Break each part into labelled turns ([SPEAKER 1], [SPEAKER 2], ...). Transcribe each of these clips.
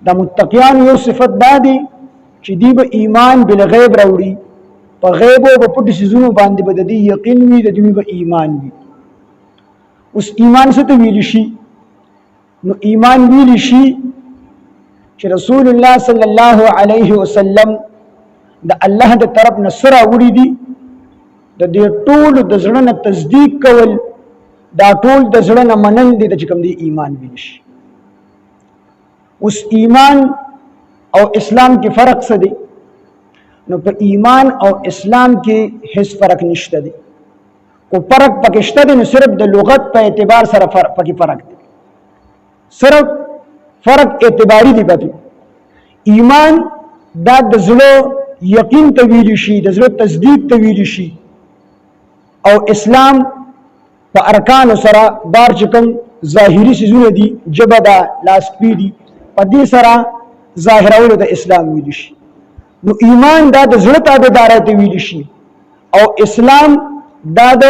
[SPEAKER 1] د متقیان یو صفت دا دی چې دی به ایمان بالغیب راوړي، په غیب او په پټو څیزونو باندې به د دې یقین وي، د دوی به ایمان وي. اوس ایمان څه ته ویلی شي؟ نو ایمان ویلی شي چې رسول الله صلی الله علیه وسلم د الله د طرف نه څه راوړي دي، د دې ټولو د زړه نه تصدیق کول، دا ټول د زړه نه منل دي چې کوم دی ایمان ویلی شي. اوس ایمان او اسلام کې فرق څه دی؟ نو په ایمان او اسلام کې هیڅ فرق نشته دی. کو فرق پکې شته دی نو صرف د لغت په اعتبار سره پکې فرق دی، صرف فرق اعتباری دی. پکې ایمان دا د زړه یقین ته ویل شي، د زړه تصدیق ته ویل شي، او اسلام په ارکان سره بار چې کوم ظاهري څیزونه دي، جبه دا لاسپی دي، په دې سره ظاهرولو د اسلام ویل شي. نو ایمان دا د زړه تابعداري ته ویل شي، او اسلام دا د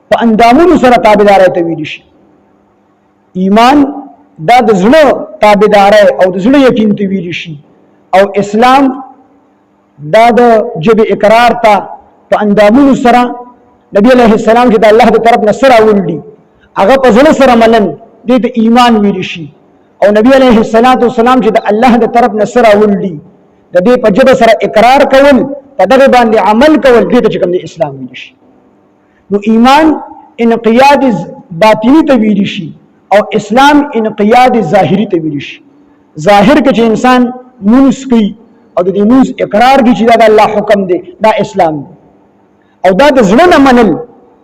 [SPEAKER 1] په اندامونو سره تابعداري ته ویل شي. ایمان دا د زړه تابعداري او د زړه یقین ته ویل شي، او اسلام دا د جبه اقرار ته په اندامونو سره نبی علیہ السلام چې د الله د طرف نه سره ولدي هغه په زړه سره ملن دې ته ایمان ویل شي، او نبی علیہ السلام چې د الله د طرف نه سره ولدي د دې په جبه سره اقرار کول، په دغه باندې عمل کول، دې ته کوم د اسلام ویل شي. نو ایمان انقیاد باطنی ته ویل شي، او اسلام انقیاد ظاهری ته ویل شي. ظاهر کې چې انسان مونږ کوي او د دې مونږ اقرار کوي چې دا د الله حکم دی، دا اسلام دی، او دا د زړه نه منل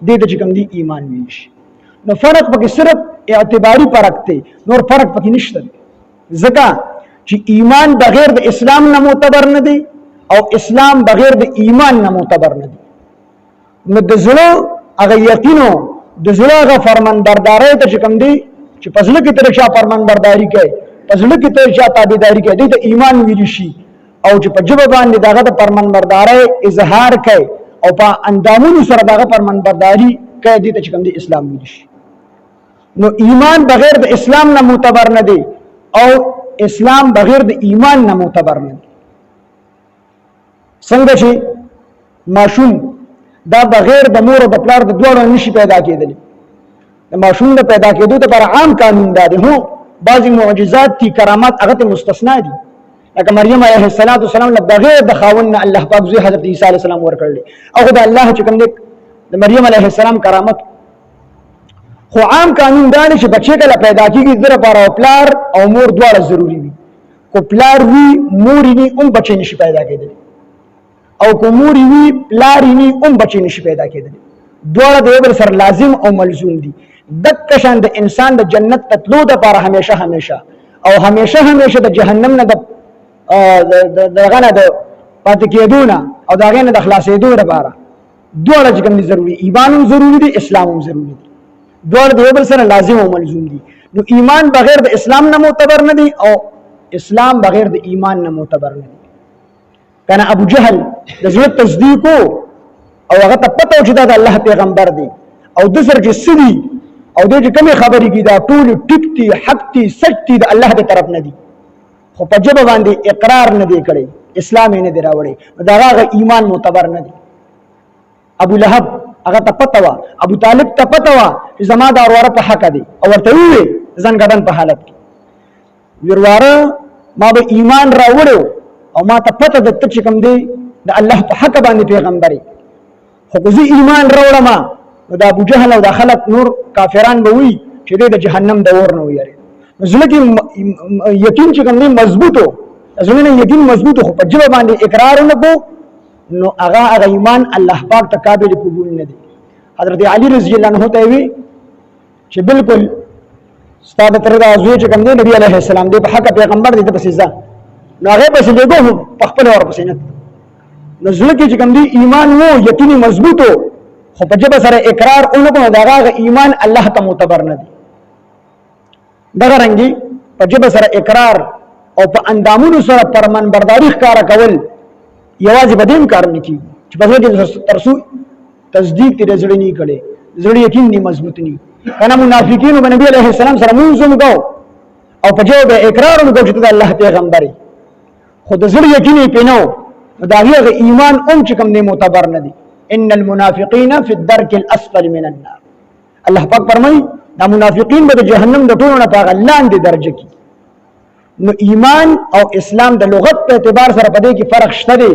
[SPEAKER 1] دې ته کوم دی ایمان ویل شي. نو فرق پکې صرف اعتباری فرق دی، نور فرق پکې نشته. ځکه چې ایمان بغیر د اسلام نه معتبر نه دی، او اسلام بغیر د ایمان نه معتبر نه دی. نو د زړه هغه یقینو، د زړه هغه فرمانبرداري ته چې کوم دی چې په زړه کې تر چا فرمانبرداري کوي، په زړه کې تر چا تابعداري کوي، دې ته ایمان ویل شي. او چې په جبه باندې دغه د فرمانبرداري اظهار کوي او په اندامونو سره دغه فرمانبرداري کوي، دې ته چې کوم دی اسلام ویل شي. نو ایمان بغیر د اسلام نه معتبر نه دی، او اسلام بغیر د ایمان نه معتبر نه دی. څنګه چې ماشوم دا بغیر د مور او د پلار د دوړو نشي پیدا کېدلی، د ماشوم د پیدا کېدو لپاره عام قانون دی. هو بعضی معجزات دي، کرامات هغه ته مستثنا دي، لکه مریم علیه السلام له بغیر د خاوند نه الله پاک زوی حضرت عیسی علیه السلام ورکړل، او د الله چې کوم د مریم علیه السلام کرامت. خو عام قانون دا دی چې بچی کله پیدا کېږي د لپاره پلار او مور دواړه ضروری وي. کو پلار وي مور وي هم بچی نشي پیدا کېدلی، او کو مور وي پلار وي هم بچی نشي پیدا کېدلی. دواړه د یو بل سره لازم او ملزوم دي. دغه شان د انسان د جنت تطلو د لپاره همیشه او همیشه د جهنم نه دغه نه د پاتې کېدو نه او دغه نه د خلاصېدو لپاره دواړه چې کوم دي ضروري، ایمان هم ضروري دي، اسلام هم ضروري دي، دواړه د یو بل سره لازم او ملزوم دي. نو ایمان بغیر د اسلام نه معتبر نه دی، او اسلام بغیر د ایمان نه معتبر نه دی. کنه ابو جهل د زړه تصدیق او هغه ته پته و چې دا د الله پیغمبر دی، او د سر چې سدي او د کومې خبرې کې دا ټول ټیک دي، حق دي، سچ دي، د الله د طرف نه دي، خو په جبه باندې اقرار نه دی کړی، اسلام یې نه دی راوړی، دا هغه ایمان معتبر نه دی. ابو لهب هغه ته پته و، ابو طالب ته پته و چې زما دا وروره په حق دی، او ورته وویل زنګدن په حالت کې وروره ما به ایمان راوړو، او ما ته پته د ته چې کوم دی د الله په حق باندې پیغمبري، خو زه ایمان راوړم. نو د ابو جهل او د خلق نور کافران به وي چې د جهنم د اور نه ویری. زړه کې یقین چې کوم دی مضبوطو، زړه نه یقین مضبوطو، خو په جبه باندې اقرار نه کو، نو هغه ایمان الله پاک ته قابل قبول نه دی. حضرت علی رضی الله عنه ته وی چې بالکل ستاسو تر دا زوی چې کوم دی نبی علیه السلام دی په حق پیغمبر دی، ته پسې ځه. نو هغه پسې لګو په خپل اور پسې نه. نو زړه کې چې کوم دی ایمان وو، یقین مضبوطو، خو په جبه سره اقرار اونکو، دا هغه ایمان الله ته معتبر نه دی. دغه رنګي په جبه سره اقرار او په اندامونو سره فرمانبرداري ښکارا کول یوازې بدیم کار نه کیږي، چې په دې ترسو تصدیق دې زړه نه کړي، زړه یقین نه مضبوط نه. کنه منافقین نبی علیہ السلام سره مونږ زموږ او په جو به اقرار وکړو چې ته الله پیغمبر یې، خو د زړه یقین یې پې نه و، نو د هغې ایمان هم چې کوم دی معتبر نه دی. ان المنافقین فی الدرک الاسفل من النار، الله پاک فرمایي دا منافقین به د جهنم د ټولو نه په هغه لاندې درجه کې. نو ایمان او اسلام د لغت په اعتبار سره په دې کې فرق شته دی،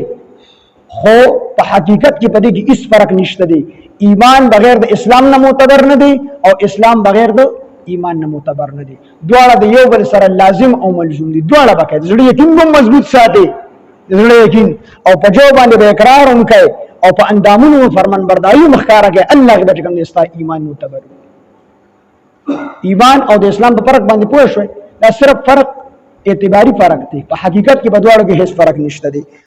[SPEAKER 1] خو په حقیقت کې په دې کې هیڅ فرق نشته دی. ایمان بغیر د اسلام نه معتبر نه دی او اسلام بغیر د ایمان نه معتبر نه دی. دواړه د یو بل سره لازم او ملزوم دي. دواړه به کوي، زړه یقین هم مضبوط ساتي، زړه یقین او په جو باندې به اقرار هم کوي او په اندامونو فرمان برداري مخکاره کوي، الله به چې کوم دی ستا ایمان معتبر. ایمان او د اسلام په فرق باندې پوه شوي؟ دا صرف فرق اعتباری فرق دی، په حقیقت کې په دواړو کې هیڅ فرق نشته دی.